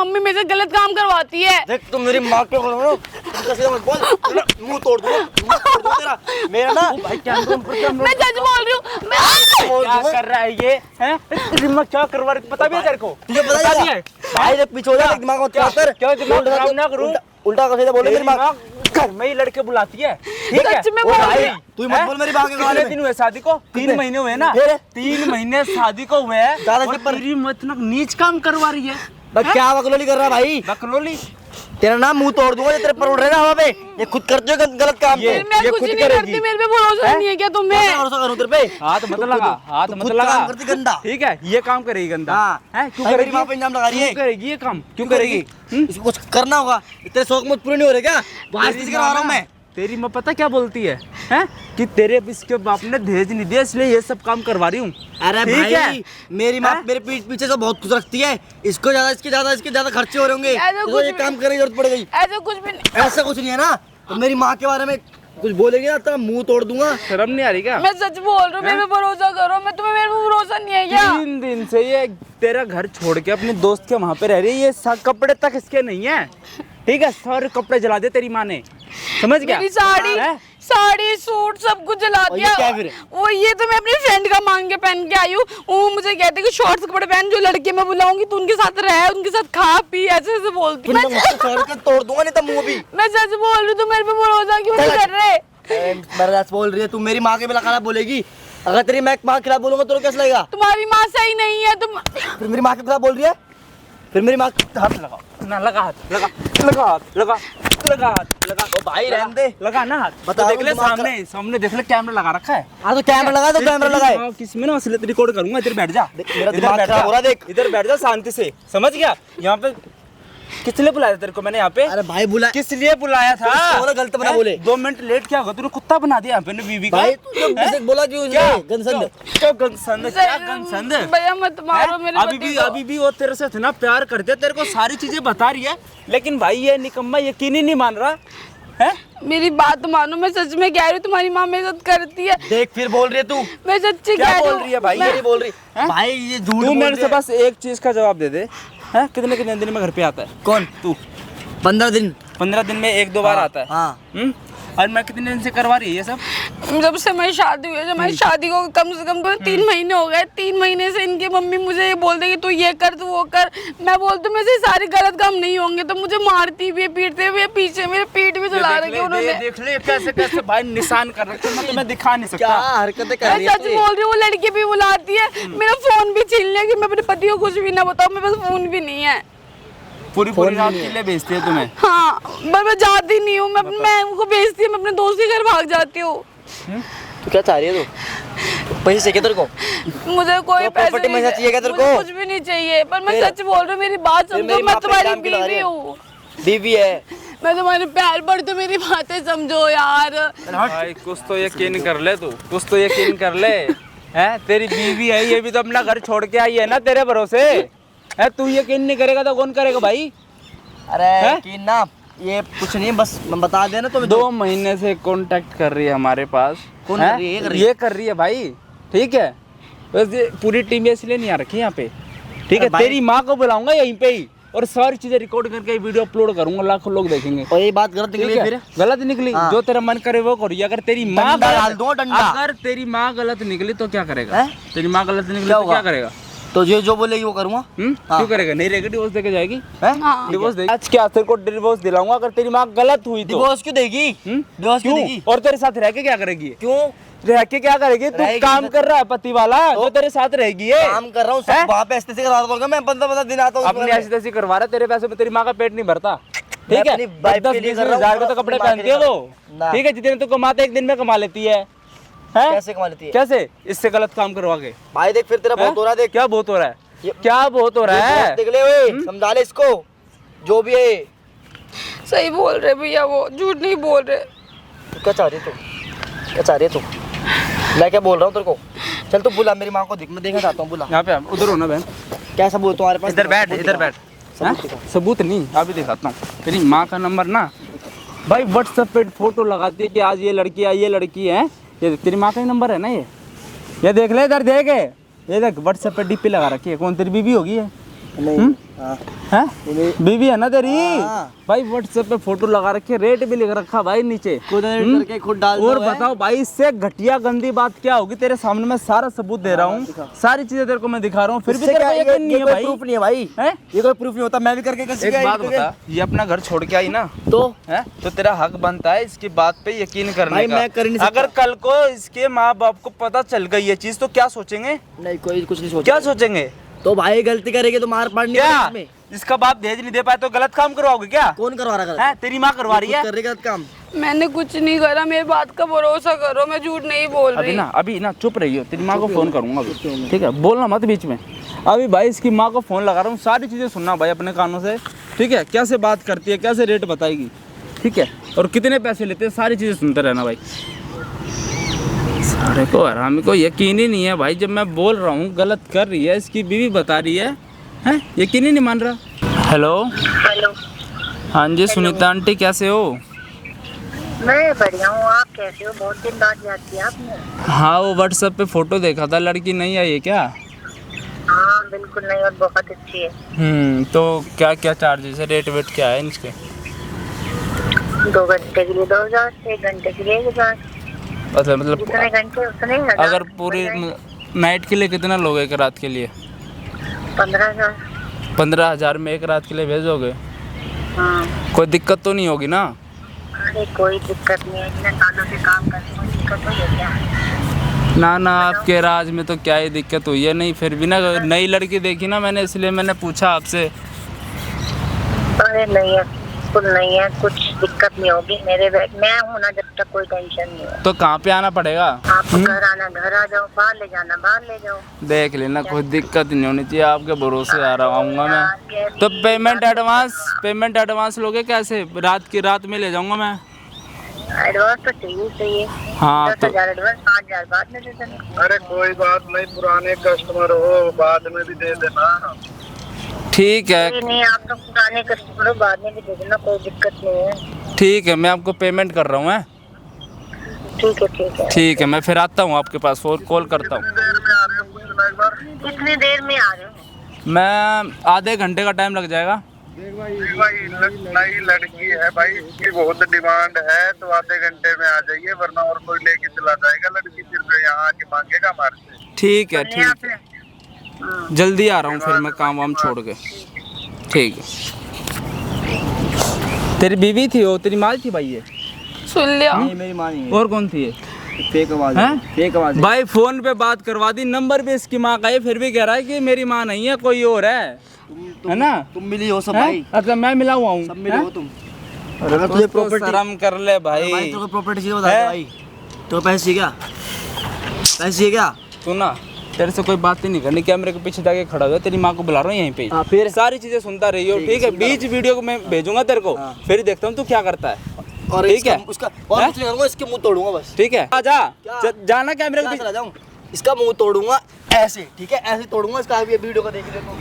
Mummy मेरे से गलत काम करवाती है। देख तुम मेरी माँ के बोल, मुंह तोड़ दूंगा तेरा। मेरा ना भाई क्या मैं सच बोल रही हूँ। क्या कर रहा है ये? हैं? दिमाग क्या करवा रहा है? पता भी है तेरे को? तुझे पता है भाई देख पीछे हो जा, दिमाग मत खराब कर। क्या दिमाग खराब ना करूं? उल्टा कैसे बोले मेरी माँ घर में ही लड़के बुलाती है, ठीक है? सच में बोल रही हूँ। तू मत बोल मेरी माँ के बारे कितने में। दिन हुए शादी को? 3 महीने हुए ना? 3 महीने शादी को हुए हैं और तेरी मतलब नीच काम करवा रही है। क्या बकलोली कर रहा भाई? बकलोली? तेरा नाम मुंह तोड़ दूंगा, तेरे पर उड़ रहे ना हवा पे। ये खुद करते हो गलत काम। ये मैं कुछ खुद नहीं करेगी। करती, मेरे पे भरोसा नहीं है क्या तुम्हें? भरोसा करूं तेरे पे? हाथ मत लगा, हाथ मत लगा। काम करती गंदा। ठीक है, ये काम करेगी गंदा। हाँ। हैं? क्यों मेरी करेगी? माँ पे इल्जाम लगा रही है। क्यों करेगी ये काम? क्यों करेगी? इसको कुछ करना होगा। तेरे शौक मुझ पूरे नहीं हो रहे क्या? बाहर से करवा रहा हूँ मैं। तेरी माँ पता क्या बोलती है? हैं? कि तेरे इसके बाप ने दहेज नहीं दिया इसलिए ये सब काम करवा रही हूँ। अरे ठीक भाई है? मेरी माँ मेरे पीठ पीछे से बहुत कुछ रखती है। इसको ज्यादा इसके ज्यादा खर्चे हो रहे होंगे, ऐसा इसको कुछ ये भी- काम करने की जरूरत पड़ गई। ऐसा कुछ भी नहीं। ऐसा कुछ नहीं है ना, तो मेरी माँ के बारे में कुछ बोलेगी ना तो मुंह तोड़ दूंगा। शर्म नहीं आ रही क्या? मैं सच बोल रही हूँ, मेरे पे भरोसा करो। मैं तुम्हें, मेरे पे भरोसा नहीं है क्या? 3 दिन से ये तेरा घर छोड़ के अपने दोस्त के वहां पे रह रही है। ये सब कपड़े तक इसके नहीं है, ठीक है? सारे कपड़े जला दे तेरी माँ ने, समझ गया? मेरी साड़ी, हैं? साड़ी सूट सब कुछ जला और ये दिया। क्या फिर? वो ये तो मैं अपनी फ्रेंड का मांग के पहन के आई हूँ। वो मुझे कहते कि शॉर्ट्स कपड़े पहन, जो लड़के मैं बुलाऊंगी तू उनके साथ रह, उनके साथ खा पी, ऐसे ऐसे बोलती। मैं तोड़ दूंगा नहीं तो मुंह भी। मैं सच बोल रही हूँ, तू मेरे पे भरोसा क्यों नहीं कर रहे? मेरा बोल रही है तू, मेरी माँ के भी खिलाफ बोलेगी। अगर तेरी मैं माँ के खिलाफ बोलूंगा तो कैसा लगेगा? तुम्हारी माँ सही नहीं है तुम। फिर मेरी माँ के खिलाफ बोल रही है, फिर मेरी माँ हाथ लगाओ ना, लगा हाथ, लगा लगा हाथ, लगा लगा हाथ, लगा। ओ भाई रहने दे। लगा ना हाथ। बता तो देख ले, दिमाग सामने सामने देख ले, कैमरा लगा रखा है। हाँ तो कैमरा लगा तो कैमरा लगाए। किसमें ना असलियत रिकॉर्ड करूंगा। इधर बैठ जा, मेरा इधर दिमाग बैठ खराब जा। हो रहा है, देख। इधर बैठ जा शांति से, समझ गया? यहाँ पे किस लिए बुलाया तेरे को मैंने यहाँ पे? अरे भाई बुला, किस लिए बुलाया था? बोला गलत बना हैं? बोले। 2 मिनट लेट क्या होगा? तूने कुत्ता बना दिया यहाँ पे बीवी का। भाई तू मुझसे बोला क्यों? क्या गनसंद क्या गनसंद? क्या गनसंद? भैया मत मारो मेरे पति को। अभी भी वो तेरे से इतना प्यार करते है, तेरे को सारी चीजें बता रही है, लेकिन भाई ये निकम्मा यकीन ही नहीं मान रहा है। मेरी बात मानो, मैं सच में कह रही हूँ, तुम्हारी माँ मेरे साथ करती है। देख फिर बोल रही है तू। मैं सच्ची क्या कह बोल रही रही है भाई? ये बोल रही हैं? भाई ये झूठ तू बोल मेरे रही से है। बस एक चीज का जवाब दे दे, हैं? कितने कितने दिन में घर पे आता है कौन? तू? 15 दिन। 15 दिन में 1-2 बार आता है। हाँ। और मैं कितने दिन से करवा रही है ये सब? जब से हमारी शादी हुई है, जब हमारी शादी को कम से कम तो 3 महीने हो गए। 3 महीने से इनकी मम्मी मुझे ये बोलते कि तू ये कर, तू वो कर। मैं बोलती हूँ मेरे से सारे गलत काम नहीं होंगे, तो मुझे मारती भी है, पीटते भी है, पीछे मेरे पीठ भी चला रखे उन्होंने। देख ले कैसे कैसे भाई निशान कर रखे, मैं तुम्हें दिखा नहीं क्या सकता। हरकतें कर मैं रही है सच तू ये? बोल रही हूँ, वो लड़की भी बुलाती है, मेरा फोन भी छीन लिया कि मैं अपने पति को कुछ भी ना बताऊँ। मेरे पास फोन भी नहीं है। पूरी रात के लिए भेजती है तुम्हें? हाँ, पर मैं जाती नहीं हूँ। मैं उनको भेजती हूँ, मैं अपने दोस्त के घर भाग जाती हूँ। तू क्या चाह रही है? तू पैसे चाहिए तेरे को? मुझे कोई तो पैसे प्रॉपर्टी में नहीं से चाहिए क्या तेरे मुझे को? कुछ भी नहीं चाहिए, पर मैं फिर? सच बोल रही हूँ, मेरी बात फिर समझो। मेरी मैं माँ पे तुम्हारी इल्जाम क्यों लगा रही बीवी है? हूँ, बीवी है। मैं तुम्हारे प्यार पर, तो मेरी बातें समझो यार। भाई कुछ तो यकीन कर ले तू, कुछ तो यकीन कर ले। हैं? तेरी बीवी है, ये भी तो अपना घर छोड़ के आई है ना तेरे भरोसे। है तू यकीन नहीं करेगा तो कौन करेगा भाई? अरे यकीन ना, ये कुछ नहीं, बस मैं बता देना तो 2 महीने से कांटेक्ट कर रही है हमारे पास। कौन हैं? कर रही है? ये कर रही है? ये कर रही है भाई, ठीक है? बस ये पूरी टीम इसलिए नहीं आ रखी यहाँ पे, ठीक है? भाई- तेरी माँ को बुलाऊंगा यहीं पे ही और सारी चीजें रिकॉर्ड करके वीडियो अपलोड करूंगा, लाखों लोग देखेंगे। और ये बात गलत ठीक निकली है? फिर? गलत निकली, हाँ। जो तेरा मन करे वो करिए। अगर तेरी माँ डंडा गलत- डाल दो, डंडा। अगर तेरी माँ गलत निकली तो क्या करेगा? हैं? तेरी माँ गलत निकली क्या तो होगा? क्या करेगा? तो जो बोलेगी वो करूँगा। हाँ। क्यों करेगा? नहीं रहेगी, डिवोर्स देके जाएगी। हाँ। डिवोर्स देगी। आज क्या तेरे को डिवोर्स दिलाऊंगा अगर तेरी माँ गलत हुई तो। डिवोर्स क्यों देगी? डिवोर्स क्यों देगी? और तेरे साथ रह के क्या करेगी? क्यों रह के क्या करेगी? तू रहेगी काम तो- कर रहा है पति वाला, जो तेरे साथ रहेगी ये। काम कर रहा हूँ, हैं? सब वहाँ पे ऐसे करवा दूंगा मैं। 15 दिन आता हूँ अपनी ऐसी तैसी करवा रहा है, तेरे पैसे में तेरी माँ का पेट नहीं भरता, ठीक है? अपनी वाइफ के लिए 10-20 कर रहा हूँ, हजार का तो अपनी कपड़े माँ के पहनती है लिए वो, ना। ठीक है? जितने तू कमाते एक दिन में कमा लेती है। हैं? कैसे कमा लेती है? कैसे? इससे गलत काम करवा के। भाई देख फिर तेरा बहुत हो रहा है। देख क्या बहुत हो रहा है? ये- क्या बहुत हो रहा है? देख ले हुए, समझा ले इसको, जो भी है। सही बोल रहे भैया, वो झूठ नहीं बोल रहे। तू क्या चाह रही है? तू क्या चाह रही है? तू मैं क्या बोल रहा हूँ तेरे को? चल तू बुला मेरी माँ को, देख मैं देखना चाहता हूँ। बुला। यहाँ पे उधर हो ना बहन, क्या सबूत तुम्हारे पास? इधर बैठ, इधर बैठ। हाँ? सबूत नहीं, अभी दिखाता हूँ। तेरी माँ का नंबर ना भाई व्हाट्सएप पे फोटो लगाती है कि आज ये लड़की आई, ये लड़की है। ये तेरी माँ का ही नंबर है ना ये देख ले, इधर देख, ये देख व्हाट्सएप पे डीपी लगा रखी है। कौन तेरी बीवी होगी है? नहीं हैं? बीवी है ना तेरी? हाँ। भाई व्हाट्सएप पे फोटो लगा रखे, रेट भी लिख रखा भाई नीचे। खुद edit करके खुद डाल और दो है। बताओ भाई, इससे घटिया गंदी बात क्या होगी? तेरे सामने मैं सारा सबूत दे रहा हूँ, सारी चीजें तेरे को मैं दिखा रहा हूँ, फिर भी तेरे को यकीन नहीं है भाई। प्रूफ नहीं है भाई, हैं? ये कोई प्रूफ नहीं होता। मैं भी करके कैसे एक बात बता, ये अपना घर छोड़ के आई ना, तो है तो तेरा हक बनता है इसकी बात पे यकीन करने भाई, का। मैं कर नहीं सकता। अगर कल को इसके माँ बाप को पता चल गई ये चीज तो क्या सोचेंगे? नहीं, कोई कुछ नहीं सोचा। क्या सोचेंगे? तो भाई गलती करेगी तो मार पड़नी है क्या इसमें। इसका बाप दहेज नहीं दे पाया तो गलत काम करवाओगे क्या? कौन करवा रहा है? तेरी माँ करवा रही है। कर रही गलत काम। मैंने कुछ नहीं करा, मेरी बात का भरोसा करो, मैं झूठ नहीं बोल रही। अभी ना चुप रही हो, तेरी माँ को फोन करूंगा अभी, ठीक है? बोलना मत बीच में। अभी भाई इसकी माँ को फोन लगा रहा हूँ, सारी चीजें सुनना भाई अपने कानों से, ठीक है? कैसे बात करती है, कैसे रेट बताएगी, ठीक है? और कितने पैसे लेते हैं, सारी चीजें सुनते रहना भाई। सारे को हरामी को यकीन ही नहीं है भाई, जब मैं बोल रहा हूँ गलत कर रही है, इसकी बीवी बता रही है, हैं? यकीन ही नहीं मान रहा। Hello hello. हाँ जी सुनीता आंटी, कैसे हो? मैं बढ़िया हूँ, आप कैसे हो? बहुत दिन बाद याद किया आपने। हाँ, वो व्हाट्सएप पे फोटो देखा था, लड़की नहीं आई है क्या? हाँ बिल्कुल नहीं, और बहुत अच्छी है। तो क्या क्या चार्जेस है, रेट वेट क्या है इसके? 2 घंटे के लिए 2000, 1 घंटे के लिए 1000। मतलब जितने घंटे उतने 1000। अगर पूरी नाइट के लिए कितना लोगे एक रात के लिए? 15,000। 15,000 में एक रात के लिए भेजोगे? हाँ। कोई दिक्कत तो नहीं होगी ना? अरे कोई दिक्कत नहीं है, इतने सालों से काम करते हैं, कोई दिक्कत हुई है क्या? ना आपके राज में तो क्या ही दिक्कत हुई है? नहीं फिर भी ना, नई लड़की देखी ना मैंने, इसलिए मैंने पूछा आपसे। अरे नहीं है, बिल्कुल नहीं है, कुछ दिक्कत नहीं होगी। मेरे मैं हूँ ना, जब तक कोई टेंशन नहीं है। तो कहाँ पे आना पड़ेगा? आप घर आना, घर आ जाओ, बाहर ले जाना, बाहर ले जाओ। देख लेना, कोई दिक्कत नहीं होनी चाहिए, आपके भरोसे आ रहा आऊँगा मैं। तो पेमेंट एडवांस लोगे कैसे? रात में ले जाऊँगा मैं। एडवांस तो चाहिए। हाँ, 10,000 एडवांस, 5,000 बाद में दे देना। अरे कोई बात नहीं, पुराने कस्टमर हो, बाद में भी दे देना। ठीक है नहीं, आप तो पुराने कस्टमर हो, बाद में भी दे देना, कोई दिक्कत नहीं है। ठीक है, मैं आपको पेमेंट कर रहा हूँ। है ठीक है। ठीक है, मैं फिर आता हूँ आपके पास, और कॉल करता हूँ। देर में आ रहे हो, पूछना एक बार। कितनी देर में आ रहे हो? मैं आधे घंटे का टाइम लग जाएगा। भाई नई लड़की है भाई, इसकी बहुत डिमांड है, तो आधे घंटे में आ जाइए, वरना और कोई लेके चला जाएगा लड़की, फिर यहाँ आके मांगेगा हमारे से। ठीक है, जल्दी आ रहा हूँ फिर मैं काम वाम छोड़ के। ठीक है। तेरी बीवी थी वो, तेरी माँ थी भाई ये? सुन लिया। नहीं, मेरी माँ नहीं है। और कौन थी ये? फेक आवाज हैं? है, फेक आवाज है। भाई फोन पे बात करवा दी, नंबर भी इसकी माँ का है, फिर भी कह रहा है कि मेरी माँ नहीं है, कोई और है। है ना? तुम मिली हो सब हैं? भाई, अच्छा मैं मिला हुआ हूँ? सब मिले हैं? हो तुम। अरे मैं तुझे प्रॉपर्टी, शर्म कर ले भाई। भाई तेरे को प्रॉपर्टी चाहिए बता दे है? भाई। तो पैसे चाहिए क्या? पैसे चाहिए क्या? तू ना, तेरे से कोई बात ही नहीं करनी, कैमरे के पीछे जाके खड़ा हुआ, तेरी माँ को बुला रहा हूँ यहीं पे। हाँ, फिर सारी चीजें सुनता रही हो, ठीक है? बीच वीडियो को मैं भेजूंगा तेरे को, हाँ। फिर देखता हूँ तू क्या करता है। और ठीक है? उसका और हैं? कुछ नहीं करूंगा, इसके मुंह तोड़ूंगा बस। ठीक है, आजा। क्या? जाना कैमरे के क्या पीछे। चला जाऊं? इसका मुंह तोड़ूंगा ऐसे, ठीक है? ऐसे तोड़ूंगा इसका। अभी ये वीडियो को देख लेता हूं,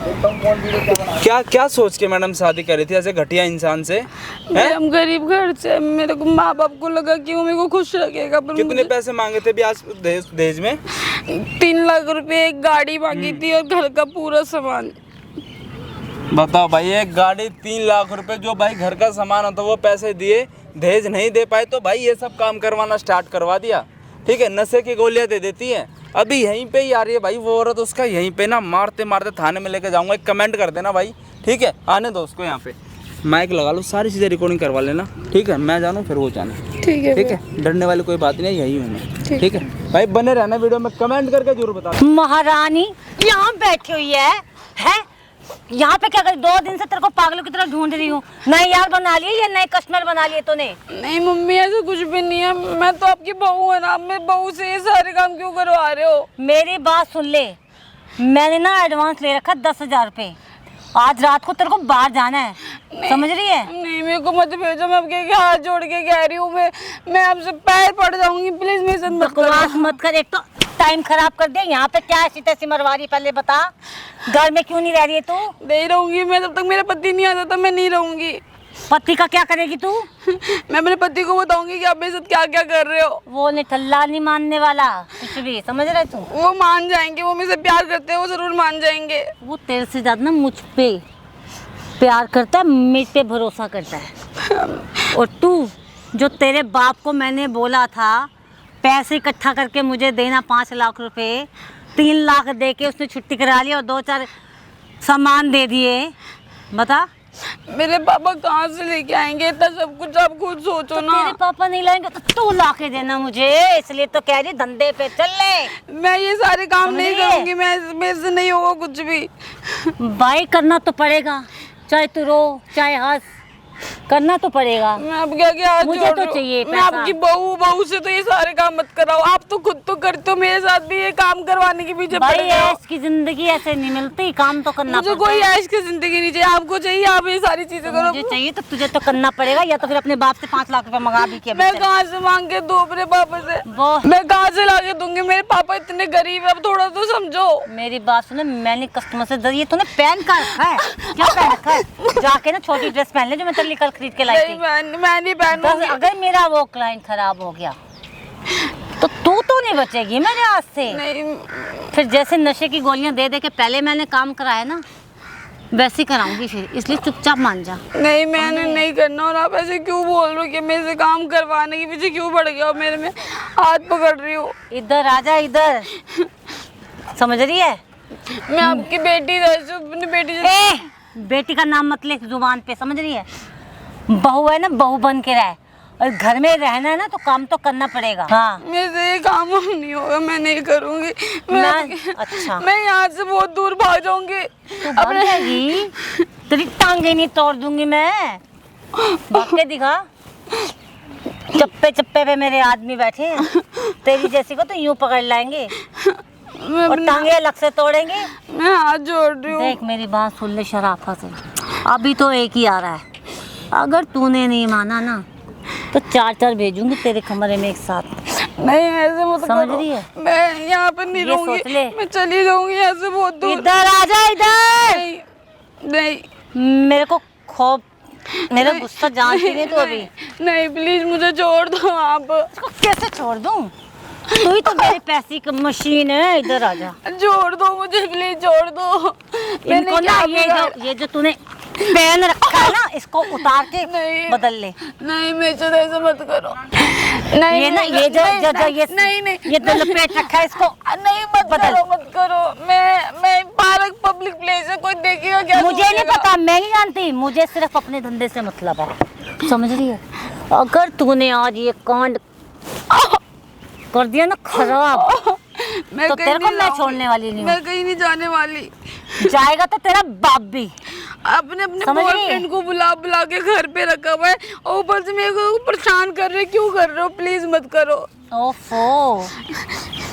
देखता हूं कौन वीडियो क्या बना। क्या क्या सोच के मैडम शादी करी थी ऐसे घटिया इंसान से? हैं? हम गरीब घर से, मेरे को माँ बाप को लगा कि वो मेरे को खुश रखेगा, पर कितने पैसे मांगे थे भी आज दहेज में? 3 लाख रुपए, एक गाड़ी मांगी थी और घर का पूरा सामान। बताओ भाई, एक गाड़ी 3 लाख रुपए, जो भाई घर का सामान होता वो पैसे दिए, दहेज नहीं दे पाए तो भाई ये सब काम करवाना स्टार्ट करवा दिया। ठीक है, नशे की गोलियां दे देती है। अभी यहीं पे ही आ रही है भाई वो औरत, उसका यहीं पे ना मारते मारते थाने में लेके जाऊंगा। एक कमेंट कर देना भाई, ठीक है? आने दो उसको यहाँ पे, माइक लगा लो, सारी चीज़ें रिकॉर्डिंग करवा लेना, ठीक है? मैं जानूँ फिर वो जाने। ठीक है। ठीक है, डरने वाली कोई बात नहीं, यही हूँ मैं। ठीक है भाई, बने रहना वीडियो में, कमेंट करके जरूर बता। महारानी यहाँ बैठी हुई है? यहाँ पे क्या कर? 2 दिन से तेरे को पागलों की तरह ढूंढ रही हूँ। नए यार बना लिए या नए कस्टमर बना लिए तूने? नहीं मम्मी, ऐसा कुछ भी नहीं है, मैं तो आपकी बहू है ना, मैं बहू से ये सारे काम क्यों करवा रहे हो? मेरी बात सुन ले, मैंने ना एडवांस ले रखा 10,000 रुपए। आज रात को तेरे को बाहर जाना है, समझ रही है? नहीं, मेरे को मत भेजो, मैं आपके हाथ जोड़ के कह रही हूँ, मैं आपसे पैर पड़ जाऊंगी, प्लीज मेरे साथ मत बकवास करो। मत कर, एक तो टाइम खराब कर दिया। यहाँ पे क्या ऐसी तैसी मरवा रही है, पहले बता। घर में क्यों नहीं रह रही है तू? नहीं रहूंगी मैं, जब तक मेरा पति नहीं आता तब मैं नहीं रहूंगी। पति का क्या करेगी तू? मैं अपने पति को बताऊंगी कि आप मेरे साथ क्या क्या कर रहे हो। वो निठल्ला नहीं मानने वाला कुछ भी, समझ रहे तू? वो मान जाएंगे, वो मुझसे प्यार करते हैं, वो जरूर मान जाएंगे। वो तेरे से ज्यादा ना मुझ पे प्यार करता है, मुझ पे भरोसा करता है। और तू, जो तेरे बाप को मैंने बोला था पैसे इकट्ठा करके मुझे देना 5 लाख रुपए, 3 लाख दे के उसने छुट्टी करा ली और 2-4 सामान दे दिए। बता मेरे पापा कहाँ से लेके आएंगे इतना सब कुछ? आप खुद सोचो तो ना। तेरे पापा नहीं लाएंगे तो तू ला के देना मुझे, इसलिए तो कह रही धंधे पे चल ले। मैं ये सारे काम समझ नहीं रही है? करूंगी, मैं मेरे से नहीं होगा कुछ भी। भाई करना तो पड़ेगा, चाहे तू रो चाहे हंस, करना तो पड़ेगा। मैं अब क्या क्या हाथ मुझे जोड़ तो रही हूँ। चाहिए मैं पैसा। आपकी बहू से तो ये सारे काम मत कराओ। आप तो खुद तो करते हो, मेरे साथ भी ये काम करवाने के पीछे पड़ भाई गए हो। ऐश की जिंदगी ऐसे नहीं मिलती, काम तो करना मुझे पड़ता कोई है। ऐश की जिंदगी नहीं चाहिए, आपको चाहिए, आप ये सारी चीजें करो। मुझे चाहिए तो तुझे तो करना पड़ेगा, या तो फिर अपने बाप से 5 लाख रुपए मंगा भी के मैं कहाँ से मांग के दूं अपने पापा से? वो मैं कहाँ से ला के दूंगी? मेरे पापा इतने गरीब है, अब थोड़ा तो समझो। मेरी बात सुने, मैंने कस्टमर से ये तूने पहन का रखा है, क्या पहन रखा है? जाके ना छोटी ड्रेस पहन ले जो मैं तेरे लिए कल खरीद के लाई नहीं, थी। मैं नहीं पहनूंगी। अगर मेरा वो क्लाइंट खराब हो गया तो तू तो नहीं बचेगी मेरे हाथ से। नहीं, फिर जैसे नशे की गोलियां दे दे के पहले मैंने काम कराया ना, वैसे ही कराऊंगी फिर, इसलिए चुपचाप मान जा। नहीं, मैंने नहीं करना। और आप ऐसे क्यों बोल रहे हो कि मेरे से काम करवाने के पीछे क्यों पड़ गया हो? मेरे में हाथ पकड़ रही हो। इधर आजा, इधर, समझ रही है? मैं आपकी बेटी जैसे, अपनी बेटी जैसे। ए, बेटी का नाम मत ले जुबान पे, समझ रही है? बहू है ना, बहू बन के रहे, और घर में रहना है ना तो काम तो करना पड़ेगा। हाँ मेरे से ये काम नहीं होगा, मैं नहीं करूंगी। अच्छा मैं यहाँ से बहुत दूर भाग जाऊंगी। तू भाग जाएगी, तेरी टांगे नहीं तोड़ दूंगी मैं। भाग के दिखा, चप्पे चप्पे पे मेरे आदमी बैठे हैं, तेरी जैसी को तो यूं पकड़ लाएंगे और टांगे अलग से तोड़ेंगे। मैं हाथ जोड़ रही हूँ। देख मेरी बात सुन ले शराफत से, अभी तो एक ही आ रहा है, अगर तूने नहीं माना ना तो 4-4 भेजूंगी तेरे कमरे में एक साथ। नहीं, ऐसे मत समझ करो। रही है? मैं यहाँ पर नहीं ये सोच ले। रहूंगी, मैं चली जाऊंगी यहाँ से बहुत दूर। इधर आजा, इधर। नहीं, नहीं, मेरे को खौफ, मेरा गुस्सा जानती नहीं तू अभी। नहीं, प्लीज मुझे छोड़ दो आप। इसको कैसे छोड़ दूं? तू ही तो मेरे पैसे की मशीन है, इधर आजा। छोड़ दो मुझे, प्लीज छोड़ दो। इनको ना ये जो तूने पहन रखा है ना, इसको उतार के नहीं। बदल ले। नहीं, मेरे साथ ऐसा मत करो। नहीं, ये ना मेरे ये साथ- जो ये नहीं, ये तो लपेट रखा है, इसको नहीं, मत बदल। करो, मत करो। मैं पार्क पब्लिक प्लेस है, कोई देखेगा क्या? मुझे नहीं सोचेगा? पता, मैं नहीं जानती, मुझे सिर्फ अपने धंधे से मतलब है, समझ रही है? अगर तूने आज ये कांड कर दिया ना खराब, मैं तो कहीं तेरे को नहीं मैं जाऊंगी। छोड़ने वाली नहीं हूँ। मैं कहीं नहीं जाने वाली। जाएगा तो तेरा बाप भी। अपने समझ रही है? बॉयफ्रेंड को बुला बुला के घर पे रखा हुआ है, और ऊपर से मेरे को परेशान कर रहे। क्यों कर रहे हो? प्लीज मत करो। ओफो,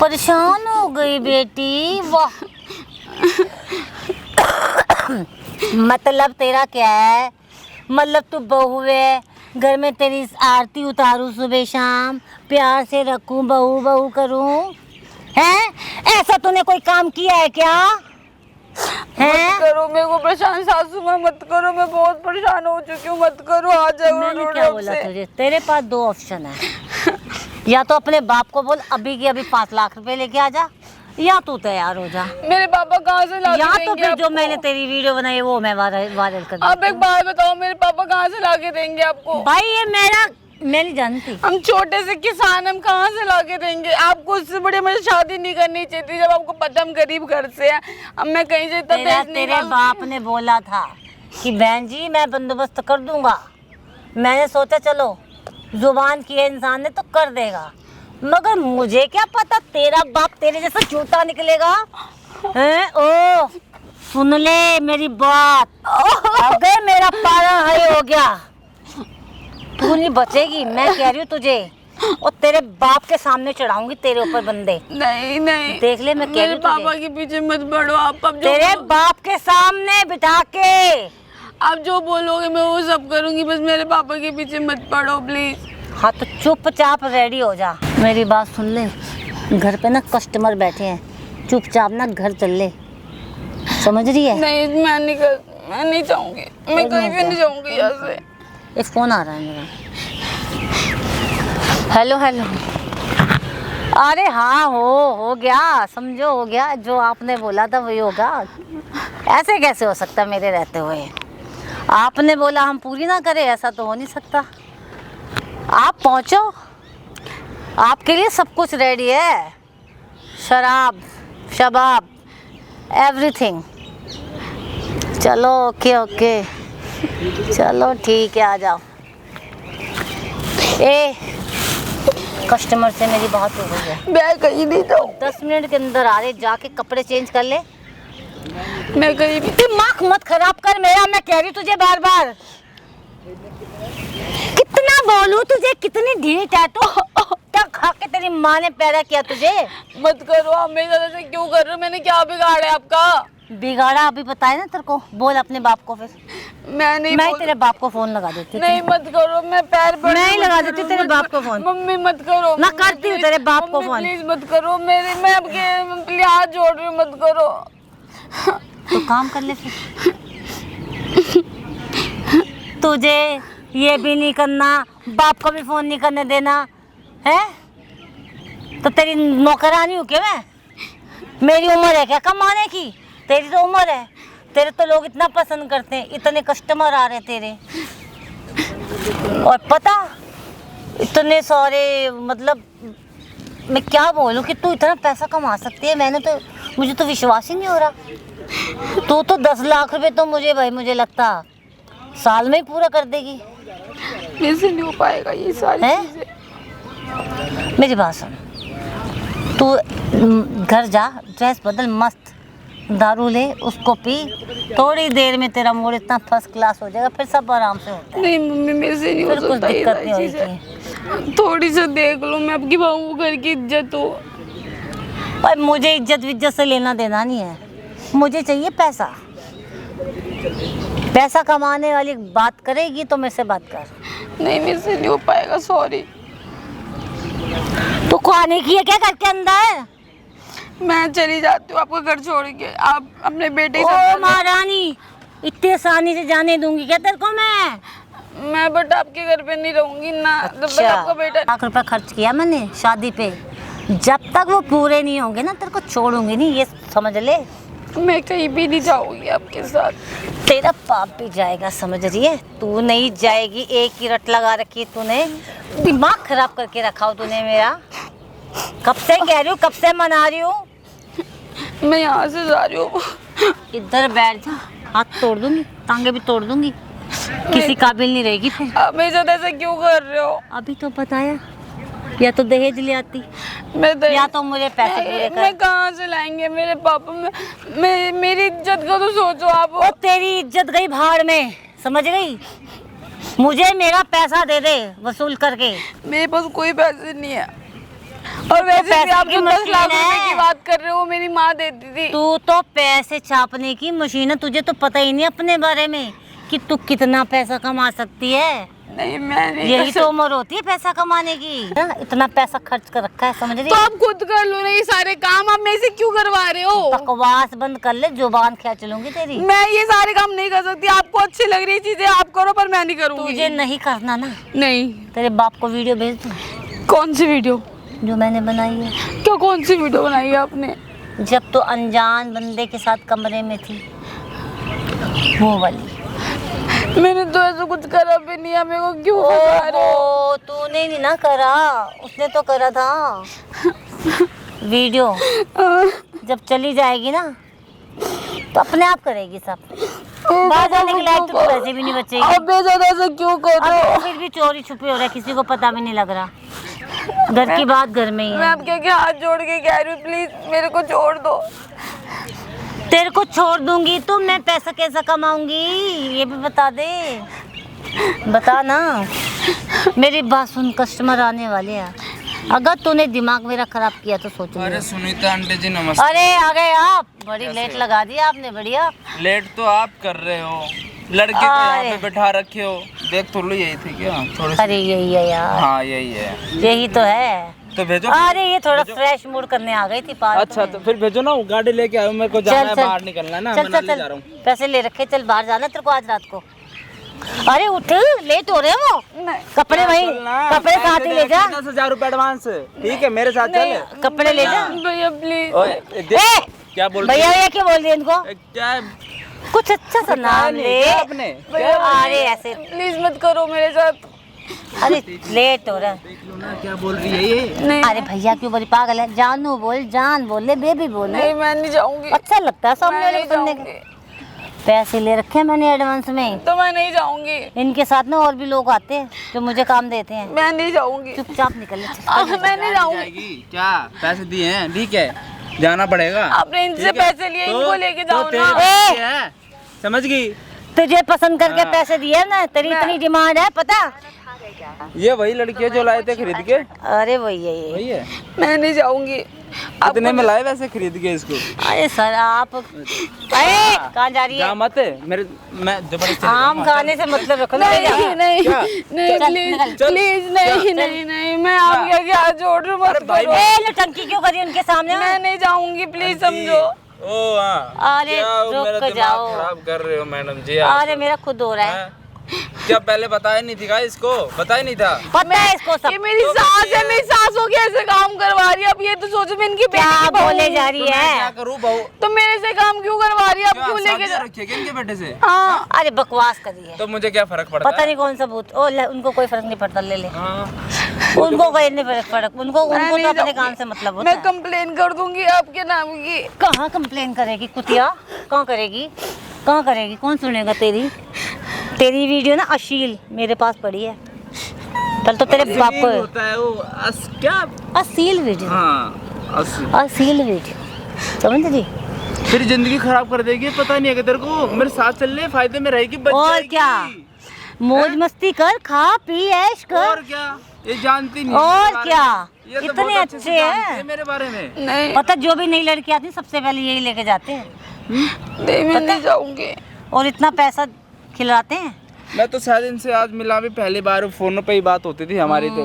परेशान हो गई बेटी, वाह। मतलब तेरा क्या है? मतलब तू बहू है, घर में तेरी आरती उतारूं सुबह शाम, प्यार से रखूं, बहू बहू करूं, हैं? ऐसा तूने कोई काम किया है क्या? हैं? मत करो, मेरे को परेशान सासू माँ मत करो। मैं बहुत परेशान हो चुकी हूँ, मत करो। आ जाओ मैंने रोड क्या बोला से। तुझे? तेरे पास 2 ऑप्शन है, या तो अपने बाप को बोल अभी की अभी 5 लाख रुपए लेके आ जा, या तू तैयार हो जा, मेरे पापा कहाँ से ला के या तो देंगे फिर जो आपको? मैंने तेरी वीडियो बनाई है वो मैं वायरल कर आप दूँ। एक बात बताओ, मेरे पापा कहाँ से ला के देंगे आपको? भाई ये मैं नहीं जानती। हम छोटे से किसान, हम कहाँ से ला के देंगे आपको? उससे बड़ी मुझे शादी नहीं करनी चाहिए थी, जब आपको पता हम गरीब घर से हैं। अब मैं कहीं से इतना पैसे नहीं तेरे मांगूंगी। बाप ने बोला था कि बहन जी मैं बंदोबस्त कर दूंगा, मैंने सोचा चलो जुबान की है इंसान ने तो कर देगा, मगर मुझे क्या पता तेरा बाप तेरे जैसा झूठा निकलेगा। हैं? ओ सुन ले मेरी बात, अगर मेरा पारा हाई हो गया तू नहीं बचेगी, मैं कह रही हूँ तुझे, और तेरे बाप के सामने चढ़ाऊंगी तेरे ऊपर बंदे। नहीं, देख ले, मैं कह रही मेरे हूँ तुझे। पापा के पीछे मत बढ़ो आप। अब जो तेरे बाप के सामने बिठा के आप जो बोलोगे मैं वो सब करूंगी, बस मेरे पापा के पीछे मत पड़ो प्लीज। हाँ तो चुपचाप रेडी हो जा। मेरी बात सुन ले, घर पे ना कस्टमर बैठे हैं, चुपचाप ना घर चल ले, समझ रही है? नहीं, मैं नहीं जाऊंगी, मैं कहीं भी नहीं जाऊंगी यहाँ से। एक फ़ोन आ रहा है मेरा। Hello hello. अरे हाँ हो गया, समझो हो गया, जो आपने बोला था वही होगा। ऐसे कैसे हो सकता मेरे रहते हुए? आपने बोला हम पूरी ना करें, ऐसा तो हो नहीं सकता। आप पहुँचो, आपके लिए सब कुछ रेडी है, शराब शबाब एवरीथिंग। चलो ओके ओके, चलो ठीक है, आ जाओ। ए कस्टमर से मेरी बात हो गई है, मैं कहीं नहीं जाऊँ। 10 मिनट के अंदर आ रहे, जाके कपड़े चेंज कर ले। मैं कहीं भी दिमाग मत खराब कर मेरा, मैं कह रही तुझे बार बार। कितना बोलूं तुझे, कितनी ढीठ है तू। क्या खा के तेरी माँ ने पैदा किया तुझे? मत करो, आप मेरे साथ ऐसे क्यों कर रहे हो? मैंने क्या बिगाड़ा है आपका? बिगाड़ा अभी बताया ना तेरे को, बोल अपने बाप को। फिर मैं तेरे बाप को फोन लगा देती हूँ। नहीं मत करो, मैं पैर पड़ मैं ही लगा देती हूँ तेरे बाप को फोन। मम्मी मत करो, मैं करती हूँ तेरे बाप को फोन। प्लीज मत करो मेरे, मैं आपके लिए हाथ जोड़ रही हूँ, मत करो। तो काम कर ले फिर। तुझे ये भी नहीं करना, बाप को भी फोन नहीं करने देना है, तो तेरी नौकरानी हूँ क्या मैं? मेरी उम्र है क्या कमाने की? तेरी तो उम्र है। तेरे तो लोग इतना पसंद करते हैं, इतने कस्टमर आ रहे तेरे, और पता इतने सारे, मतलब मैं क्या बोलूँ कि तू इतना पैसा कमा सकती है। मुझे तो विश्वास ही नहीं हो रहा। तू तो 10 लाख रुपए तो मुझे लगता साल में ही पूरा कर देगी। मेरे से नहीं हो पाएगा ये सारी चीजें। मेरी बात सुन, तू घर जा, ड्रेस बदल, मस्त दारू ले, उसको पी, थोड़ी देर में तेरा मूड इतना फर्स्ट क्लास हो जाएगा, फिर सब आराम से होता है। नहीं मम्मी, मेरे से नहीं हो फिर कुछ सकता ये दिक्कत सारी नहीं चीजें। होगी। थोड़ी सी देख लो, मैं आपकी बहू घर की इज्जत हो। पर मुझे इज्जत विज्जत से लेना देना नहीं है, मुझे चाहिए पैसा। पैसा कमाने वाली बात करेगी तो मेरे से बात कर। नहीं मेरे से नहीं हो पाएगा, सॉरी। तू खाने की है क्या घर के अंदर? मैं चली जाती हूँ आपका घर छोड़ के, आप अपने बेटे के ओ साथ महारानी, इतनी आसानी से जाने दूंगी क्या तेरे को मैं? बट आपके घर पे नहीं रहूंगी ना। जब तक अच्छा, आपका बेटा 1 लाख रुपया खर्च किया मैंने शादी पे, जब तक वो पूरे नहीं होंगे ना तेरे को छोड़ूंगी नहीं, ये समझ ले। मैं कहीं भी नहीं जाऊंगी आपके साथ। तेरा पाप भी जाएगा, समझ रही है? तू नहीं जाएगी, एक ही रट लगा रखी तूने, दिमाग खराब करके रखा हो तूने मेरा। कब से कह रही हूँ, कब से मना रही हूँ। मैं यहाँ से जा रही हूँ। इधर बैठ जा, हाथ तोड़ दूंगी, टांगे भी तोड़ दूंगी, किसी काबिल नहीं रहेगी फिर। आप मेरे साथ ऐसा क्यों कर रहे हो? अभी तो बताया, या तो दहेज ले आती, या तो मुझे पैसे पूरे कर। मैं कहाँ से लाएंगे मेरे पापा? मेरी इज्जत का तो सोचो आप। और तेरी इज्जत गई भाड़ में, समझ गई? मुझे मेरा पैसा दे दे वसूल करके। मेरे पास कोई पैसे नहीं है, और वैसे भी आप जो 10 लाख रुपए की बात कर रहे हो मेरी माँ देती थी। तू तो पैसे छापने की मशीन है, तुझे तो पता ही नहीं अपने बारे में कि तू कितना पैसा कमा सकती है। नहीं मैं नहीं। यही तो उम्र होती है पैसा कमाने की। इतना पैसा खर्च कर रखा है, समझ रही? तो आप खुद कर लो ना ये सारे काम, आप मेरे से क्यों करवा रहे हो? बकवास बंद कर ले, जुबान खींच लूंगी तेरी। मैं ये सारे काम नहीं कर सकती, आपको अच्छी लग रही चीजें आप करो, पर मैं नहीं करूंगी। तुझे नहीं करना ना? नहीं। तेरे बाप को वीडियो भेज दूं? कौन सी वीडियो? जो मैंने बनाई है। क्या कौन सी वीडियो बनाई है आपने? जब तो अनजान बंदे के साथ कमरे में थी, वो वाली। मैंने तो ऐसा कुछ करा भी नहीं है, मेरे को क्यों फंसा रहे हो? ओहो, तूने नहीं ना करा, उसने तो करा था। वीडियो जब चली जाएगी ना तो अपने आप करेगी सब। बाहर जाने के लायक तो तू वैसे भी नहीं बचेगी। आप मेरे साथ ऐसा क्यों कर रहे हो? अब फिर भी चोरी छुपी हो रहा है, किसी को पता भी नहीं लग रहा। घर की बात घर में ही मैं है। आपके हाथ जोड़ के कह रही हूँ, प्लीज मेरे को छोड़ दो। तेरे को छोड़ दूंगी तो मैं पैसा कैसा कमाऊंगी, ये भी बता दे, बता ना। मेरी बात सुन, कस्टमर आने वाले हैं, अगर तूने दिमाग मेरा खराब किया तो सोचूंगी। अरे सुनीता आंटी जी नमस्ते। अरे आ गए आप, बड़ी लेट लगा दी आपने। बढ़िया। लेट तो आप कर रहे हो, लड़के को यहाँ पे बैठा रखे हो। देख तो लो, यही थी क्या थोड़ी सी? अरे यही है यार। हाँ यही है। यही तो है। तो भेजो। अरे ये थोड़ा फ्रेश मूड करने आ गई थी पार्क अच्छा में। तो फिर भेजो ना, गाड़ी लेके आयो, मेरे को जाना है, बाहर निकलना है ना, चल मनाली चल जा रहा हूँ। पैसे ले रखे, चल बाहर जाना तेरे को आज रात को। अरे उठ, लेट हो रहे हैं वो। नहीं कपड़े वही, कपड़े साथ ही ले जा। 10,000 रुपए एडवांस, ठीक है मेरे साथ चल। कपड़े ले जा। भैया प्लीज। ओए, क्या बोल रही भैया क्या बोल रही है इनको? क्या कुछ अच्छा सा नाम ले। आपने अरे ऐसे प्लीज मत करो मेरे साथ। अरे लेट हो रहा है। देख लो ना क्या बोल रही है ये। नहीं अरे भैया क्यों बड़ी पागल है? जानू बोल, जान बोले, बेबी बोले। नहीं मैं नहीं जाऊंगी। अच्छा लगता है सामने मैं वाले नहीं को सुनने जाऊंगी। के। पैसे ले रखे हैं मैंने एडवांस में। तो मैं नहीं जाऊंगी। इनके साथ ना और भी लोग आते हैं जो मुझे काम देते हैं। मैं नहीं जाऊंगी। चुपचाप निकल ले। मैं नहीं जाऊंगी। जाएगी क्या? पैसे दिए हैं, ठीक है जाना पड़ेगा। आपने इनसे ठीक है? पैसे लिए, इनको लेके जाओ तेरे ना। पैसे हैं, समझ गई? तुझे पसंद करके हाँ। पैसे दिए ना, तेरी इतनी डिमांड है पता? ये वही लड़की है जो लाए थे खरीद के? अरे भैया ये वही है। मैं नहीं जाऊंगी। कितने में लाए वैसे खरीद के इसको? अरे सर आप कहाँ जा रही जा है? मत मैं जबरदस्ती आम खाने से मतलब रखो ना। नहीं नहीं क्या? नहीं चल, प्लीज निकल। प्लीज नहीं नहीं नहीं मैं आपके आगे हाथ जोड़ रही हूँ, मत भाई, करो। ए नौटंकी क्यों करी उनके सामने? मैं नहीं जाऊंगी प्लीज समझो। ओ हाँ। अरे क्या रुक मेरा दिमाग जाओ। खराब कर रहे हो मैडम जी आप? अरे मेरा खुद हो रहा है। हैं? क्या पहले बताया नहीं थी क्या इसको? बताया नहीं था? पता है इसको सब। ये मेरी सास है, मेरी सासों के ऐसे काम करवा रही है। अब ये तो सोचो मैं इनकी बेटी क्या की बहू बोले हूँ। जा तो रही मैं क्या है? करूँ बहू? तो मेरे से काम क्यों करवा रही है? अब क्या क्यों लेके शादी जा? रखी है क्या इनके बेटे से? हाँ अरे बकवास करी है। तो मुझे क्या फर्क पड़ता पता है? नहीं कौन सा भूत। ओ उनको कोई फर्क नहीं पड़ता, ले ले। हाँ। उनको कोई नहीं फर्क। उनको मैं तो नहीं अपने जाऊंगी। काम से मतलब होता मैं है। कंप्लेन कर दूंगी आपके नाम की। कहाँ कंप्लेन करेगी कुतिया? कहाँ करेगी? कहाँ करेगी? कौन सुनेगा तेरी? तेरी वीडियो ना अश्लील मेरे पास पड़ी है। कल तो तेरे बाप अश्लील को होता है वो क्या? अश्लील वीडियो। हाँ अश्लील वीडियो, समझ रही? फिर जिंदगी खराब कर देगी। पता नहीं है तेरे को? मेरे साथ चल ले, फायदे में रहेगी, बच और जाएगी। क्या? मौज मस्ती कर, खा पी ऐश कर। और क्या? ये जानती नहीं और मेरे बारे क्या? में। ये तो इतने बहुत से अच्छे जानती हैं। है मेरे बारे में। नहीं पता जो भी नई लड़की आती है सबसे पहले यही लेके जाते हैं नहीं मैं नहीं जाऊंगी। और इतना पैसा खिलाते हैं। मैं तो शायद इनसे आज मिला भी पहली बार, फोन पे ही बात होती थी हमारी तो,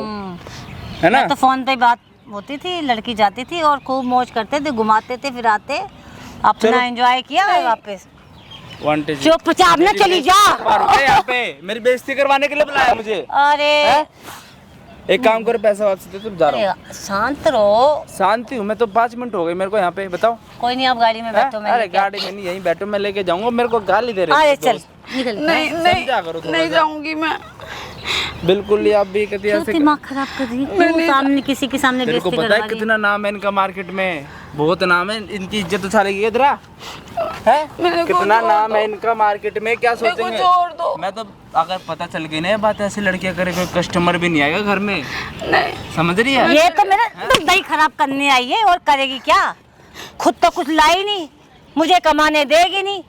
है ना? तो फोन पे बात होती थी, लड़की जाती थी और खूब मौज करते थे, घुमाते थे, फिराते, अपना एंजॉय किया और वापस। वांटेड चुपचाप ना चली जा। यहाँ पे मेरी बेइज्जती करवाने के लिए बुलाया मुझे? अरे एक काम करो, पैसा वापस दे, तुम जा रहा हूँ। शांत रहो। शांति हूँ मैं तो। 5 मिनट हो गए मेरे को यहाँ पे। बताओ। कोई नहीं, आप गाड़ी में बैठो। मैं अरे लेके आती गाड़ी में नहीं, यहीं बैठो, मैं लेके जाऊंगा। मेरे को गाली दे रहे हूँ। थे अरे चल दोस्त। निकल। नहीं समझा करो थोड़ा नहीं सा। जाऊंगी मैं। बिल्कुल ही आप भी कहती क्यों ऐसे। दिमाग खराब कर रही है? क्यों सामने किसी के सामने तेरे को बेइज्जती पता है करवा रही है? कितना नाम है इनका मार्केट में? बहुत नाम है। इनकी इज्जत उछालेगी इधर है। मेरे को कितना छोड़ नाम दो। है इनका मार्केट में, क्या मेरे को सोचेंगे? छोड़ दो। मैं तो अगर पता चल गई ना ये बात, ऐसी लड़कियां करे कोई कस्टमर भी नहीं आएगा घर में, नहीं समझ रही है? ये तो मेरा दही खराब करने आई है और करेगी क्या? खुद तो कुछ लाई नहीं, मुझे कमाने देगी नहीं,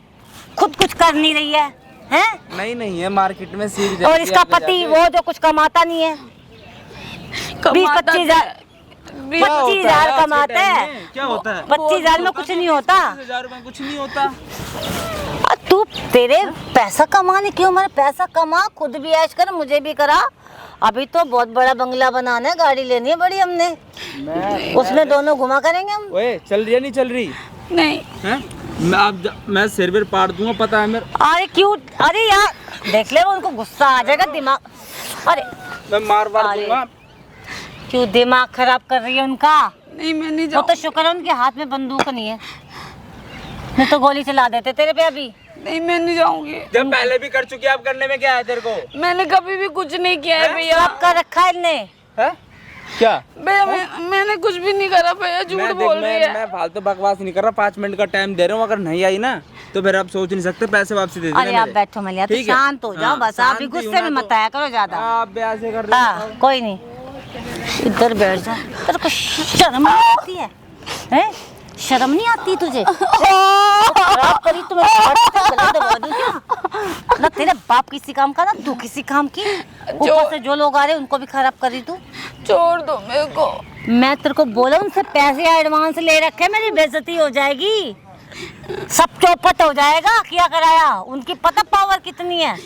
खुद कुछ कर नहीं रही है, हैं? नहीं है मार्केट में सीख और इसका पति वो जो कुछ कमाता नहीं है, 20-25 हजार कमाता है। क्या होता है? 25 हजार में कुछ नहीं होता। 1000 में कुछ नहीं होता। तू तेरे पैसा कमाने क्यों? मेरा पैसा कमा, खुद भी ऐश कर, मुझे भी करा। अभी तो बहुत बड़ा बंगला बनाना है, गाड़ी लेनी है बड़ी हमने, उसमें दोनों घुमा करेंगे हम। ओए चल रही है नहीं चल रही नहीं है? मैं सिर पर पाड़ दूंगा, पता है मेरे। अरे क्यों? अरे यार देख ले, वो उनको गुस्सा आ जाएगा, दिमाग। अरे मैं मार अरे। दूंगा। क्यों दिमाग खराब कर रही है उनका? नहीं मैं नहीं वो जाऊँ। तो शुक्र है उनके हाथ में बंदूक नहीं है, नहीं तो गोली चला देते तेरे पे अभी। नहीं मैं नहीं जाऊंगी। जब पहले भी कर चुकी है, आप करने में क्या है तेरे को? मैंने कभी भी कुछ नहीं किया है भैया। सब कर रखा है इनने। है क्या? भैया मैंने कुछ भी नहीं करा भैया, झूठ बोल रही है। मैं फालतू बकवास नहीं कर रहा। 5 मिनट का टाइम दे रहा हूँ, अगर नहीं आई ना तो फिर आप सोच नहीं सकते, पैसे वापसी दे देना अरे आप मेरे। बैठो मलिया, तो ठीक है? शांत हो जाओ हाँ, बस। आप भी शांति गुस्से हूँ में ना मत आया करो ज्यादा। आप भी ऐसे कर रहे हो। हाँ कोई नहीं, इधर बैठ जा। तेरे को शर्म नहीं आती है? हैं? शर्म नहीं आती तुझे? खराब करी तो मैं गला दबा दूं क्या? ना तेरे बाप किसी काम का, ना तू किसी काम की। ऊपर से जो लोग आ रहे हैं उनको भी खराब करी तू। छोड़ दो मेरे को। मैं तेरे को बोला उनसे पैसे एडवांस ले रखे, मेरी बेइज्जती हो जाएगी, सब चौपट हो जाएगा। क्या कराया? उनकी पता पावर कितनी है।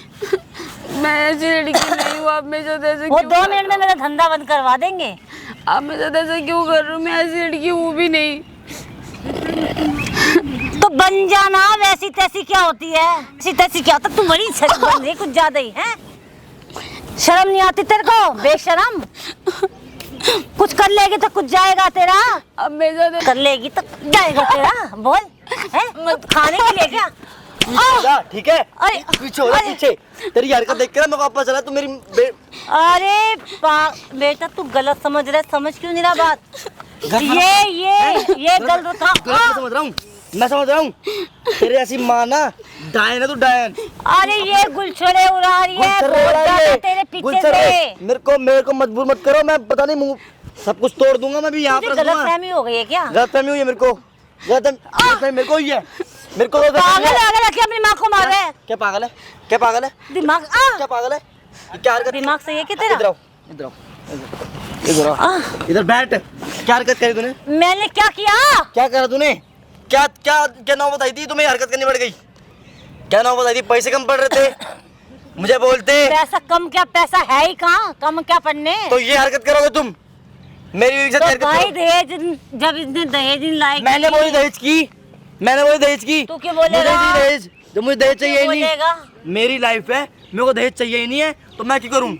मैं ऐसी लड़की नहीं हूँ। आप मेरे साथ ऐसे वो क्यों 2 कर मिनट में मेरा धंधा बंद करवा देंगे। आप मेरे साथ ऐसे क्यों कर रहे हो? मैं ऐसी लड़की हूँ भी नहीं। तो बन जाना, वैसी तैसी क्या होती है, ऐसी तैसी क्या होता, तू बड़ी सच बन रही कुछ ज्यादा ही है। शर्म नहीं आती तेरे को, बेशरम। कुछ कर लेगी तो कुछ जाएगा तेरा, अब मेरे कर लेगी तो जाएगा तेरा, बोल है खाने के लिए क्या? जा, ठीक है, अरे पीछे हो जा, पीछे। तेरी हरकत देख के ना मेरे को वापस चला, तू मेरी अरे बेटा तू गलत समझ रहा है, समझ क्यों नहीं रहा बात? ये गलत था। गलत समझ रहा हूँ, मैं समझ रहा हूँ। तेरे ऐसी माँ ना डायन है, तू डायन। अरे ये गुलछड़े उड़ा रही है, गुलछर्रे बहुत उड़ा ज्यादा रही है, तेरे पीछे गुलछर्रे। से। मेरे को मजबूर मत करो, मैं पता नहीं मुंह सब कुछ तोड़ दूंगा, मैं भी यहाँ पर गलत फहमी हो गई है क्या? गलतफहमी हुई है मेरे को, गलतफहमी मेरे को हुई है, मेरे को पागल है क्या? अपनी माँ को मार रहा है? क्या पागल है, क्या पागल है, दिमाग क्या पागल है, ये क्या हरकत? दिमाग सही है क्या तेरा? इधर आओ, इधर आओ, इधर आओ, इधर बैठ। क्या हरकत करी तूने, मैंने क्या किया? क्या करा तूने, क्या क्या क्या नाम बताई थी तुम्हें, हरकत करनी पड़ गई? क्या नाम बताई थी, पैसे कम पड़ रहे थे, मुझे बोलते। पैसा कम क्या, पैसा है ही कहाँ, कम क्या पढ़ने। तो ये हरकत करोगे तुम, मेरी बीवी के साथ तो हरकत भाई करो। दहेज, जब इसने दहेज नहीं लाए, मैंने बोली दहेज की, मैंने बोली दहेज की। तू क्यों बोलेगा? मुझे नहीं दहेज, जब मुझे दहेज चाहिए ही नहीं, बोलेगा? मेरी लाइफ है, मेरे को दहेज चाहिए ही नहीं है, तो मैं क्या करूँ?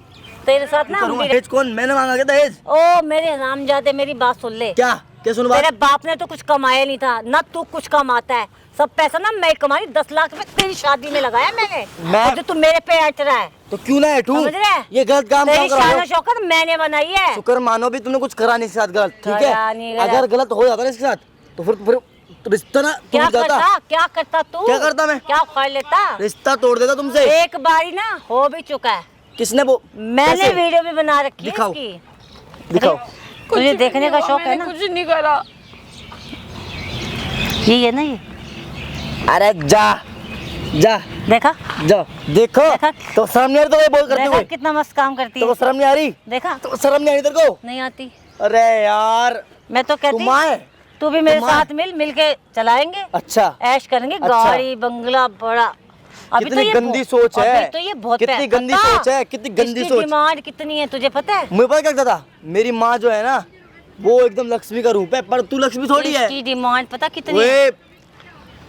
तेरे साथ ना करूँगा दहेज कौन, मैंने मांगा क्या दहेज? ओ मेरे नामजादे, मेरी बात सुन ले। क्या क्या सुन बात? तेरे बाप ने तो कुछ कमाया नहीं था ना, तू कुछ कमाता है, सब पैसा ना मैं कमाई, 10 लाख रुपए तेरी शादी में लगाया मैंने, और जो तू मेरे पे अट रहा है, तो क्यों ना ऐठूं? समझ रहा है? ये गलत काम तेरी क्यों कर रहे शान हो? शौकत मैंने बनाई है। शुक्र मानो भी तुमने कुछ करा नहीं इसके साथ गलत, ठीक करा नहीं है? गलत। अगर गलत हो जाता ना इसके साथ, तो फिर तो रिश्ता ना क्या टूट जाता। करता, क्या करता तू? क्या करता मैं? क्या उखाड़ लेता? रिश्ता तोड़ देता तुमसे। एक बारी ना हो भी चुका है, किसने वो? मैंने कैसे? वीडियो भी बना रखी है दिखाओ। इसकी। दिखाओ। तुझे देखने का शौक है ना? कुछ नहीं करा। यही है ना ये, अरे जा जा देखा जा, देखो देखा? तो शर्म नहीं आ रही, तो ये बोल करते देखा हुए कितना मस्त काम करती तो है, शर्म नहीं आ रही, देखा? तो शर्म नहीं आ रही तेरे को? नहीं आती। अरे यार मैं तो तू कहती माँ है। तू भी मेरे तुम आए? साथ मिल के चलाएंगे, अच्छा, ऐश करेंगे, अच्छा। गाड़ी बंगला बड़ा। अभी कितनी ये गंदी सोच है, अभी तो ये बहुत कितनी गंदी पता? सोच है, कितनी गंदी इसकी सोच। डिमांड कितनी है तुझे पता है? मुझे पता क्या लगता था, मेरी माँ जो है ना वो एकदम लक्ष्मी का रूप है, पर तू लक्ष्मी थोड़ी है। इसकी डिमांड पता कितनी है? वे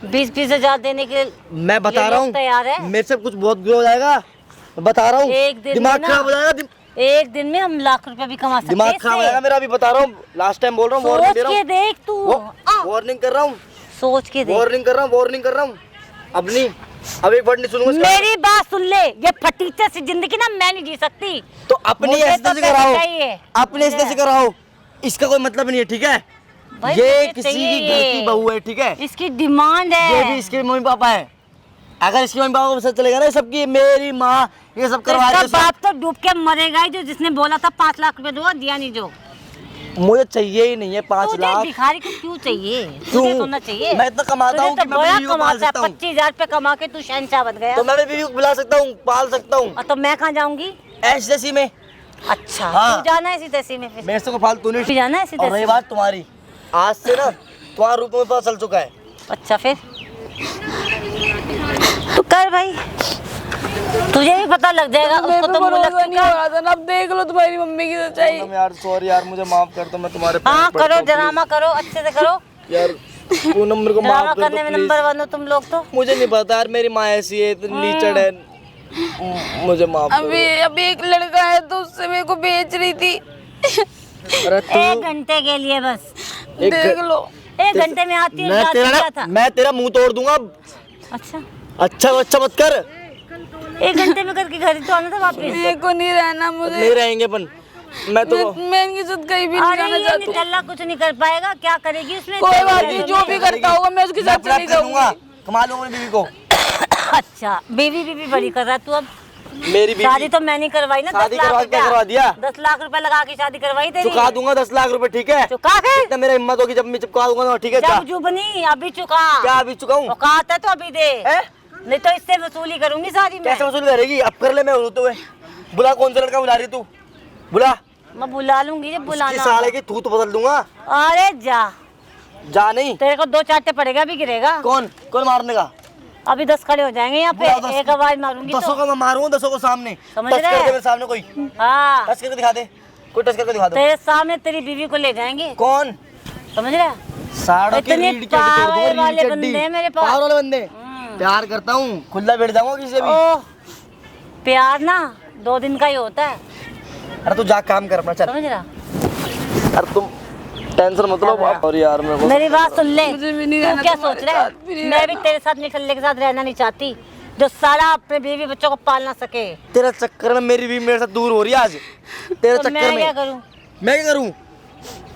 20-20 हजार देने के मैं बता ये रहा लोग तैयार है। हूँ, मेरे से कुछ बहुत ग्रो हो जाएगा, मैं बता रहा हूँ, एक दिन दिमाग में ना- खराब हो जाएगा, एक दिन में हम लाख रुपए भी कमा सकते हैं दिमाग खराब हो जाएगा इससे। मेरा, अभी बता रहा हूँ, लास्ट टाइम बोल रहा हूँ, वार्निंग सोच दे रहा के हूँ, देख तू, वार्निंग कर रहा हूँ, सोच के देख। वार्निंग कर रहा हूँ, वार्निंग कर रहा हूँ। अब नहीं, अब एक वर्ड नहीं सुनूंगा इसका। मेरी बात सुन ले, ये फटीचे सी जिंदगी ना मैं नहीं जी सकती। तो अपनी मुझे ऐसे तो से पैसे कराओ, चाहिए। अपने ऐसे से कराओ, इसका कोई मतलब नहीं है, ठीक है? भाई ये मुझे किसी चाहिए की घर ये। की बहू है, ठीक है? इसकी डिमांड है। ये भी इसके मम्मी पापा है, अगर इसके मम्मी पापा को पता चलेगा ना ये सबकी मेरी माँ ये सब तो करवा रही इसका है, बाप तो डूब के मरेगा ही, जो जिसने बोला था 5 लाख रुपए दूंगा, दिया नहीं जो। मुझे चाहिए ही नहीं है 5 तुझे लाख। भिखारी को क्यों चाहिए? क्यों? तुझे तो ना चाहिए। मैं इतना कमाता हूँ तुझे कि तो मैं बड़ा अपनी बीवी को पाल कमाता है, सकता हूँ। 25,000 रुपए कमा के तू शहंशाह बन गया। तो मैं अपनी बीवी को बुला सकता हूँ, पाल सकता हूँ, और तो मैं कहाँ जाऊंगी? ऐसी जैसी में। अच्छा हाँ। तू जाना है इसी तैसी में फिर? मेरे से को फालतू नहीं। तू जाना है इसी और रही तैसी? बात तुम्हारी, आज से ना तुम्हारा रूप में पता चल चुका है। अच्छा फिर तू कर भाई, तुझे भी पता लग जाएगा, उसको तो मुंह लग भरोसा नहीं हो चुका। रहा था ना, अब देख लो तुम्हारी मम्मी की सच्चाई। यार सॉरी यार, मुझे माफ कर दो, मैं तुम्हारे पैर हाँ पड़ता करो, हूँ, ड्रामा करो, अच्छे से करो। please। यार पूनम मेरे को ड्रामा माफ कर करने दो में प्लीज। नंबर 1 हो तुम लोग तो। मुझे नहीं पता यार, मेरी माँ ऐसी है, इतनी लीचड़ है, मुझे माफ कर अभी एक लड़का है तो उससे मेरे को बेच रही थी। दो। अरे 1 घंटे के लिए बस, एक देख लो। 1 घंटे में आती है, मैं जाती तेरा क्या ना था? मैं तेरा मुंह तोड़ दूंगा। अच्छा अच्छा मत कर, 1 घंटे में करके घर तो आना था वापस। मेरे को नहीं रहना, मुझे नहीं रहेंगे अपन, मैं तो मैं इनके साथ कहीं भी नहीं अरे जाना ये चाहती हूँ। निकल्ला कुछ नहीं कर पाएगा, क्या करेगी उसमें? कोई बात नहीं, जो भी करता होगा मैं उसके साथ चली जाऊंगा। कमा लूंगा अपनी बीवी को। अच्छा बीवी बड़ी कर रहा है तू अब। मेरी बीवी शादी तो मैं नहीं करवाई ना, 10 शादी लाख करवा के क्या करवा दिया? 10 लाख रुपए लगा के शादी करवाई तेरी। चुका दूंगा 10 लाख रुपए, ठीक है? चुका फिर? इतना मेरा हिम्मत होगी जब मैं चुका दूंगा ना, ठीक है? क्या जब जुबनी अभी चुका। क्या अभी चुका हूँ? औकात है तो अभी दे, हैं? नहीं तो इससे वसूली करूंगी सारी मैं। कैसे वसूल करेगी? अब कर ले, मैं होते हुए बुला, कौन सा लड़का बुला रही तू? बुला, मैं बुला लूंगी जब इसकी बुलाना साले होगा। की थूत बदल दूंगा। अरे जा, जा नहीं, तेरे को 2 चाटे पड़ेगा भी गिरेगा। कौन कौन मारने का? अभी 10 खड़े हो जाएंगे यहाँ पे, बुलाओ 10। एक आवाज मारूंगी 10 तो। को मैं मारूंगा, 10 को सामने समझ टच रहे? कर दे मेरे सामने, कोई हाँ टच करके दिखा दे, कोई टच करके दिखा दो। तेरे सामने तेरी बीवी को ले जाएंगे, कौन? समझ रहे? साड़ों की इतने रीढ़ की हड्डी तोड़ दूंगा, पावर रीढ़ वाले की बंदे हड्डी। हैं मेरे पास। पावर वाले बंदे प्यार करता हूँ, खुला बैठ जाऊंगा किसी से भी। ओह, प्यार ना 2 दिन का ही होता है, अरे तू जा काम कर अपना, चल। समझ रहा? अरे तुम टेंशन मत लो। और यार मेरे को मेरी बात सुन ले, मुझे भी नहीं तू रहना क्या तुम्हारे सोच रहा है? साथ, भी नहीं मैं भी तेरे साथ निकलने के साथ रहना नहीं चाहती, जो सारा अपने बीवी बच्चों को पाल ना सके। तेरे चक्कर में मेरी भी मेरे साथ दूर हो रही है आज, तेरे तो चक्कर मैं क्या में। करूं? मैं क्या करूं?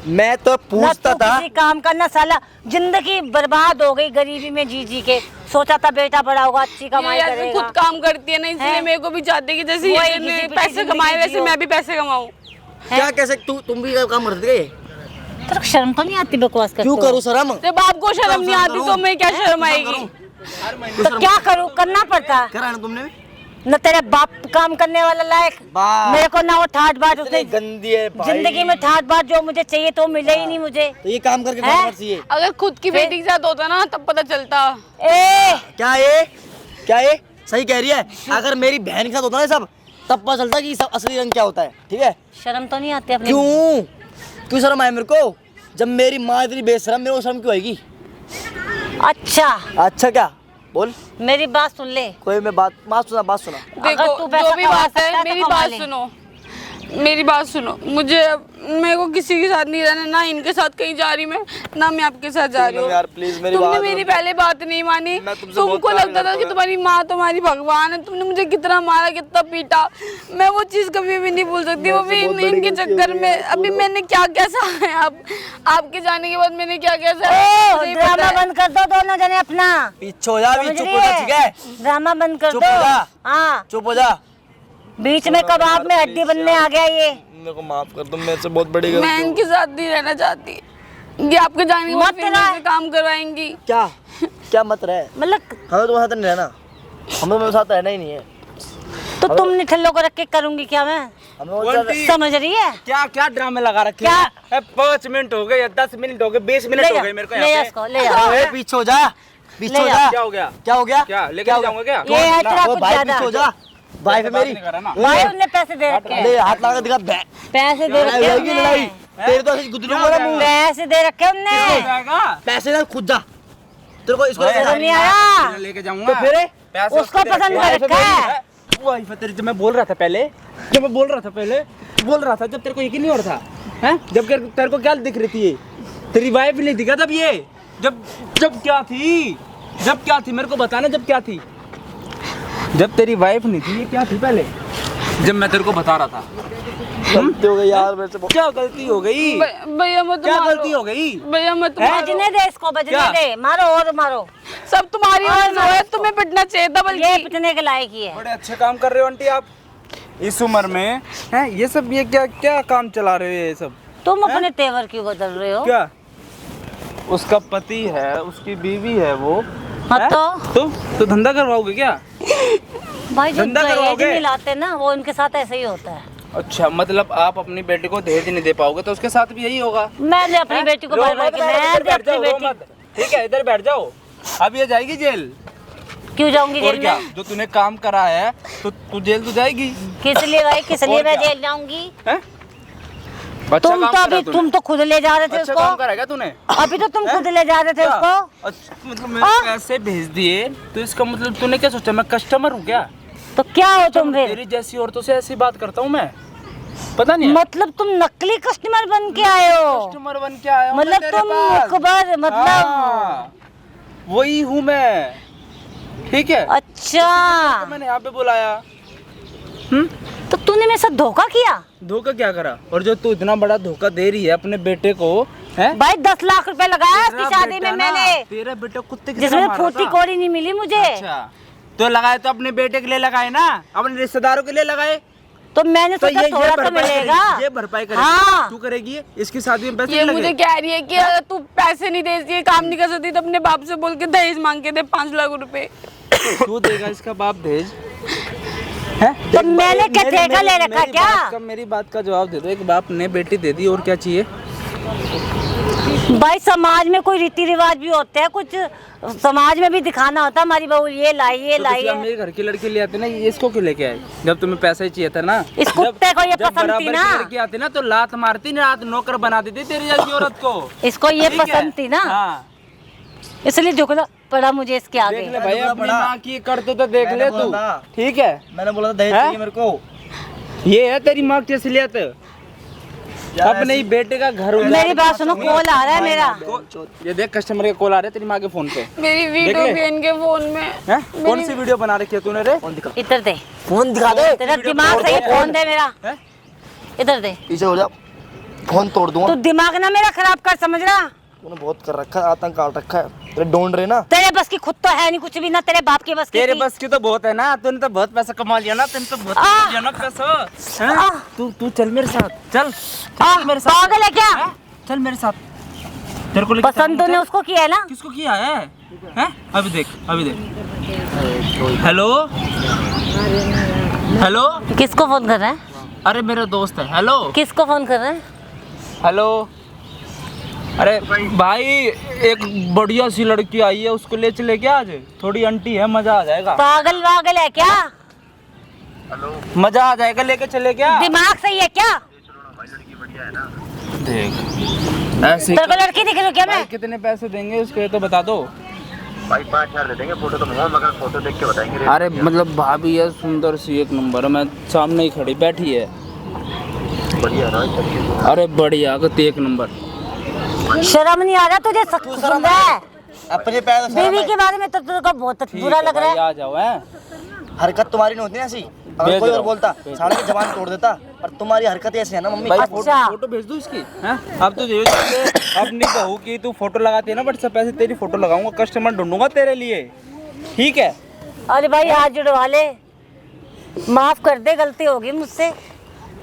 मैं तो ना पूछता तू था। किसी काम करना, साला जिंदगी बर्बाद हो गई गरीबी में जी जी के। सोचा था बेटा बड़ा होगा, अच्छी कमाई ये ऐसे करेगा। खुद काम करती है ना, इसलिए हैं? मेरे को भी चाहते हैं कि जैसे वही ये किसी ने की पैसे जिंदगी कमाए वैसे जियो। मैं भी पैसे कमाऊं। क्या कैसे तुम भी काम करते थे? तेरे को शर्म तो नहीं आती बकवास करते क्यों हो? करूं शर्म? जब आपको शर्म नहीं आती तो मैं क्या शर्म आएगी? तो क्या करूं? करना पड़ता है करा ना तुमने? न, तेरे बाप काम करने वाला लायक। वाह। मेरे को ना वो ठाट बाट, उसने इतनी गंदी है भाई। जिंदगी में ठाट बाट जो मुझे चाहिए तो मिले ही नहीं मुझे। तो ये काम करके हैं? खाना चाहिए। अगर खुद की बेटी के साथ होता ना तब पता चलता। ए क्या ये सही कह रही है? अगर मेरी बहन के साथ होता ना सब, तब पता चलता कि सब असली रंग क्या होता है। ठीक है? शर्म तो नहीं आती अपनी? क्यों शर्म आए मेरे को? जब मेरी माँ इतनी बेशरम, मेरे को शर्म क्यों आएगी? अच्छा क्या? बोल। मेरी बात सुन ले। कोई मैं बात बात सुना। देखो तू पैसा जो भी कमा बात सकता है है तो मेरी कमा बात ले। सुनो, मेरी बात सुनो। मेरे को किसी के साथ नहीं रहना, ना इनके साथ कहीं जा रही मैं, ना मैं आपके साथ जा रही हूँ। यार प्लीज मेरी तुमने बात मेरी पहले बात नहीं मानी। मैं तुमसे तुमको बहुत प्यार लगता था करता कि हूँ। तुम्हारी माँ तुम्हारी भगवान है। तुमने मुझे कितना मारा, कितना पीटा, मैं वो चीज कभी भी नहीं भूल सकती। वो भी इनके चक्कर में। अभी मैंने क्या क्या सहा है, आपके जाने के बाद मैंने क्या क्या सहा है, मुझे ही पता ड्रामा है। बंद कर दो दोनों जने अपना। पीछे हो जा, समझ चुप रही हो जा। है? ठीक है? ड्रामा बंद कर चुप दो। हो जा। हाँ, चुप हो जा। बीच में कबाब में हड्डी बनने आ गया ये। मेरे को माफ कर दो, मेरे से बहुत बड़ी मैं गलती हो इनके साथ नहीं रहना चाहती। ये आपके जाने के बाद मत फिर रह। मुझसे काम करवाएंगी। क्या मत रहे? मतलब हमें तुम्हारे साथ नहीं रहना, हमें मेरे साथ रहना ही नहीं है। तो तुम निठल्लों को रख के करूंगी क्या मैं? हमें और ज्यादा- समझ रही है? क्या क्या ड्रामे लगा रखे क्या? हैं? 5 मिनट हो गए या 10 मिनट हो गए, 20 मिनट हो गए मेरे को ले जा यहाँ पे। इसको, ले जा। ओए, पीछे हो जा, पीछे ले हो जा। जा। क्या हो गया? क्या हो गया? क्या लेके जाऊंगा क्या? ये है तेरा ओ कुछ भाई, ज्यादा। पीछे हो जा। वाइफ है मेरी। बात नहीं करा ना। भाई उनने पैसे दे रखे ले हैं। हाथ लगा के दिखा। पैसे दे रखे लड़ाई हैं होगी, लड़ाई। उनने। तेरे तो ऐसे गुदलूंगा ना मुंह। पैसे दे रखे हो उनने। जाएगा। पैसे ना खुद जा। तेरे को इसको भाई, लेके जा। तो नहीं आया। लेके जाऊंगा। तो फिर पैसे उसको दे पसंद रखे हैं। कर रखा है। वाइफ है तेरी। जब मैं बोल रहा था पहले, जब तेरे को यकीन नहीं हो रहा था, हैं? जब तेरे को क्या दिख रही थी ये? तेरी वाइफ नहीं दिखा तब ये? जब क्या थी मेरे को बताना। जब क्या थी? जब तेरी वाइफ नहीं थी, ये क्या थी पहले? जब मैं तेरे को बता रहा था। गलती हो गई यार मेरे से। क्या गलती हो गई? भैया मत क्या मारो। गलती हो गई? भैया मत हैं? मारो। बजने दे इसको, बजने क्या? दे। मारो और मारो। सब तुम्हारी वजह से है, तुम्हें पिटना चाहिए था ये बल्कि। पिटने के लायक ही है। बड़े अच्छे काम कर रहे हो आंटी आप इस उम्र में, हैं? ये सब ये क्या काम चला रहे हो ये सब? तुम अपने तेवर क्यों बदल रहे हो? क्या? उसका पति है, उसकी बीवी है वो। हाँ हैं? तो? तो धंधा करवाओगे क्या? भाई जो धंधा दहेज करवाओगे? नहीं लाते ना, वो इनके साथ ऐसे ही होता है। अच्छा, मतलब आप अपनी बेटी को दहेज नहीं दे पाओगे तो उसके साथ भी यही होगा। मैंने अपनी बेटी को रो भर भर मत, के, इधर मैं बैठ अपनी जाओ, रो बेटी। मत। ठीक है, इधर बैठ जाओ। अब ये जाएगी जेल। क्यों जाऊंगी और जेल क्या? में? जो तूने काम करा है तो तू जेल तो जाएगी। किस लिए भाई, किस लिए और मैं क्या? जेल जाऊंगी? हैं? अच्छा तुम काम तो करा अभी तूने। तुम तो खुद ले जा रहे थे अच्छा काम उसको। करा क्या तूने? अभी तो तुम खुद ले जा रहे थे क्या? उसको। अच्छा, मतलब मैंने पैसे भेज दिए तो इसका मतलब तूने क्या सोचा मैं कस्टमर हूँ क्या? तो क्या हो तुम फिर? तेरी जैसी औरतों से ऐसी बात करता हूँ मैं? पता नहीं है? मतलब तुम नकली कस्टमर बन के आए हो? कस्टमर बन के आया हूँ मैं मतलब तेरे तुम पास। मुखबर, मतलब हाँ, वही हूँ मैं। ठीक है, अच्छा। तो मैंने यहाँ पे बुलाया। तो तूने मेरे साथ धोखा किया? धोखा क्या करा? और जो तू इतना बड़ा धोखा दे रही है अपने बेटे को, है? भाई 10 लाख रुपए लगाया उसकी शादी में मैंने, तेरा बेटा कुत्ते की जिसमें तरह मारा फूटी था। कोड़ी नहीं मिली मुझे। अच्छा, तो लगाए तो अपने बेटे के लिए लगाए ना, अपने रिश्तेदारों के लिए लगाए। तो मैंने तो सोचा थोड़ा तो मिलेगा। ये भरपाई करेगी। हाँ। तू करेगी इसकी शादी में पैसे ये नहीं मुझे लगे? कह रही है कि अगर तू पैसे नहीं दे रही, काम नहीं कर सकती तो अपने बाप से बोल के दहेज मांग के दे 5 लाख रुपए। तू देगा इसका बाप दहेज? है? तो मैंने क्या ठेका ले रखा क्या? मेरी बात का जवाब दे दो। एक बाप ने बेटी दे दी और क्या चाहिए? भाई समाज में कोई रीति रिवाज भी होते हैं, कुछ समाज में भी दिखाना होता है हमारी बहू ये लाई ये तो लाई पिछला है। मेरे घर की लड़की ले आते ना, ये इसको क्यों लेके आए जब तुम्हें पैसा ही चाहिए था ना? इस कुत्ते को ये जब पसंद थी बराबर ना, की लड़की आती ना तो लात मारती ना, रात नौकर बना देती तेरी जैसी औरत को। इसको ये ठीक है? पसंद थी ना, हाँ। इसलिए झुकना पड़ा मुझे इसके देख आगे। ले भाई अपनी बड़ा। माँ की कर तो देख मैंने ले बोला तू, था। ठीक है? मैंने बोला था दहेज हैं? चाहिए मेरे को। ये है तेरी माँ की असलियत। अपने ही बेटे का घर उजाड़ मेरी के बात सुनो, कॉल आ रहा है मेरा। ये देख कस्टमर के कॉल आ रहे हैं तेरी माँ के फोन पे। मेरी वीडियो ले। भी है इनके फोन में। हैं? कौन सी वीडियो बना रखी है तूने रे? इधर दे, फोन दिखा दे। तेरा दिमाग सही, फोन दे मेरा, हैं? इधर दे। पीछे हो जा, फोन तोड़ दूंगा। तू दिमाग ना मेरा खराब कर, समझ रहा? तूने बहुत कर रखा है, आतंक काट रखा है। तेरे ढूंढ रहे ना। तेरे बस की खुद तो है नहीं कुछ भी ना, तेरे बाप की बस की तेरे थी। बस की तो बहुत है ना, तूने तो बहुत पैसा कमा लिया ना, तूने तो बहुत कमा लिया ना पैसा। हैं? तू चल मेरे साथ, चल मेरे साथ। पागल है क्या? हैं? चल मेरे साथ, तेरे को लेके पसंद तूने चल। उसको किया है ना? किसको किया है? हैं? अभी देख, अभी देख। हेलो हेलो, किसको फोन कर रहा है? अरे मेरा दोस्त है। हेलो किसको फोन कर रहा है? हेलो, अरे भाई एक बढ़िया सी लड़की आई है, उसको ले चले क्या आज? थोड़ी आंटी है, मजा आ जाएगा। पागल वागल है क्या? मजा आ जाएगा, लेके चले क्या? दिमाग सही है क्या? देख ऐसे तेरे को लड़की दिख रही क्या मैं? भाई कितने पैसे देंगे उसको ये तो बता दो। भाई 5,000 दे देंगे, फोटो तो मंगवाओ मगर फोटो देख के बताएंगे रेट। अरे मतलब भाभी है सुंदर सी, एक नंबर है, मैं सामने ही खड़ी बैठी है। बढ़िया है ना? अरे बढ़िया गति एक नंबर। शर्म नहीं आ रहा तुझे? सुन रहा है अपने पैर से बीवी के बारे में तो तेरे को बहुत बुरा लग रहा है। आ जाओ हैं। हरकत तुम्हारी नहीं होती ना ऐसी। अगर भेज कोई रहा और हूँ, बोलता साले की जबान तोड़ देता, पर तुम्हारी हरकत ऐसी है ना मम्मी। भाई अच्छा। फोटो भेज दूँ इसकी? हैं? अब तो जो अपनी बहू की तू फोटो लगाती है ना, बट सब पैसे तेरी फोटो लगाऊंगा, कस्टमर ढूंढूंगा तेरे लिए, ठीक है? अरे भाई हाथ जुड़वा ले, माफ कर दे, गलती होगी मुझसे,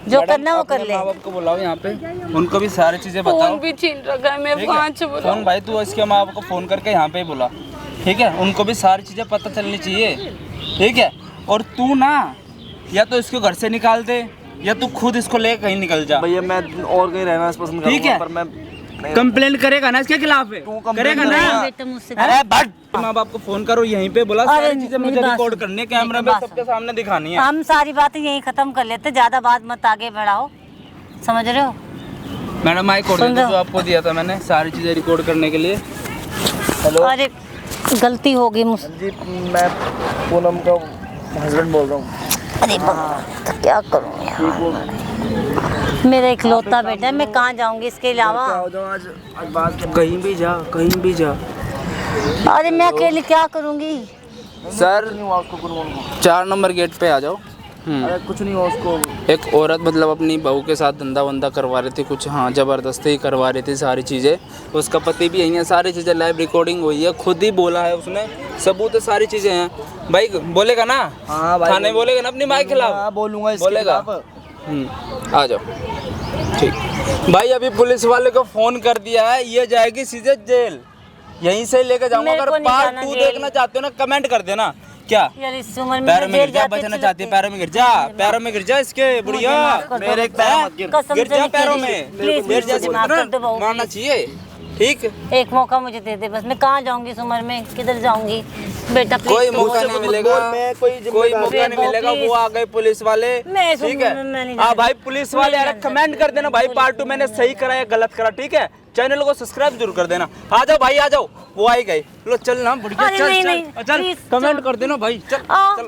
जो मैडम, करना वो कर अपने ले। माँ बाप को बुलाओ यहाँ पे, उनको भी सारी चीजें बताओ। फोन भी छीन रखा है, मैं ठीक है? 5 बोला। फोन भाई तू इसके माँ बाप को फोन करके यहाँ पे ही बुला, ठीक है? उनको भी सारी चीजें पता चलनी चाहिए, ठीक है? और तू ना या तो इसको घर से निकाल दे या तू खुद इसको ले कहीं निकल जा। भैया मैं और कहीं रहना पसंद ठीक करूंगा, है। पर मैं कंप्लेंट करेगा ना इसके खिलाफ है? complaint करेगा ना? करेगा। बेटा मुझसे अरे बट माँ बाप को फोन करो, यहीं पे बोला अरे सारी चीजें मुझे मेरी बात रिकॉर्ड सुन, करनी है, कैमरा मेरी में बात सबके सुन। सामने दिखानी है। हम सारी बातें यहीं खत्म कर लेते, ज्यादा बात मत आगे बढ़ाओ, समझ रहे हो? मैडम माइक और सुन दे दो, रहे जो हो? आपको दिया था मैंने सारी चीजें रिकॉर्ड करने के लिए। हेलो अरे गलती हो गई मुझसे। जी, मैं पूनम का हस्बैंड बोल रहा हूँ। अरे बाप, तो क्या करूँ यार, मेरा इकलौता बेटा है, मैं कहाँ जाऊंगी इसके अलावा? आज बात कर। कहीं भी जा, कहीं भी जा। अरे मैं अकेले क्या करूंगी? सर नहीं हुआ उसको, कुछ 4 नंबर गेट पे आ जाओ। अरे कुछ नहीं हुआ उसको। एक औरत मतलब अपनी बहू के साथ धंधा वंदा करवा रही थी कुछ, हाँ ज़बरदस्ती ही करवा रही थी सारी चीज़ें। उसका पति भी यही है, सारी चीज़ें लाइव रिकॉर्डिंग हुई है, खुद ही बोला है उसने, सबूत है, सारी चीज़ें हैं। भाई बोलेगा ना? हाँ भाई, थाने बोलेगा ना अपनी माँ के खिलाफ? हाँ बोलूंगा इसके बोलेगा? खिलाफ। आ जाओ, ठीक। भाई अभी पुलिस वाले को फ़ोन कर दिया है, ये जाएगी सीधे जेल, यहीं से लेकर जाऊंगा। मेरे अगर को नहीं पार्ट जाना 2 जेल। देखना चाहते हो ना, कमेंट कर देना। क्या यार इस उम्र में पैरों में गिर जेल जा, जाते बचना तो चाहती है, पैरों में गिर जा, पैरों में गिर जा इसके बुढ़िया। माफ कर दो। मेरे एक पैर मत गिर। कसम गिर से जा नहीं पैरों करी। में, प्लीज गिर जा, मुझे माफ कर दो बहू, मारना प्लीज। चाहिए, ठीक? एक मौका मुझे दे दे बस, मैं कहाँ जाऊंगी इस उम्र में, किधर जाऊंगी बेटा? प्लीज कोई तो मौका बोल। नहीं मिलेगा, मैं कोई कोई मौका नहीं मिलेगा। वो आ गए पुलिस वाले, मैं इस ठीक उम्र है? में मैं नहीं हाँ जानती। भाई पुलिस वाले, मैं अरे नहीं कमेंट कर देना भाई पार्ट 2 मैंने सही करा या गलत करा, ठीक है? चैनल को सब्सक्राइब जरूर कर देना। आ जाओ भाई, आ जाओ, वो आई गई। लो चल ना बुढ़िया, अरे चल नहीं, चल नहीं, चल, please, कमेंट चल। कर देना भाई, चल आ। चल।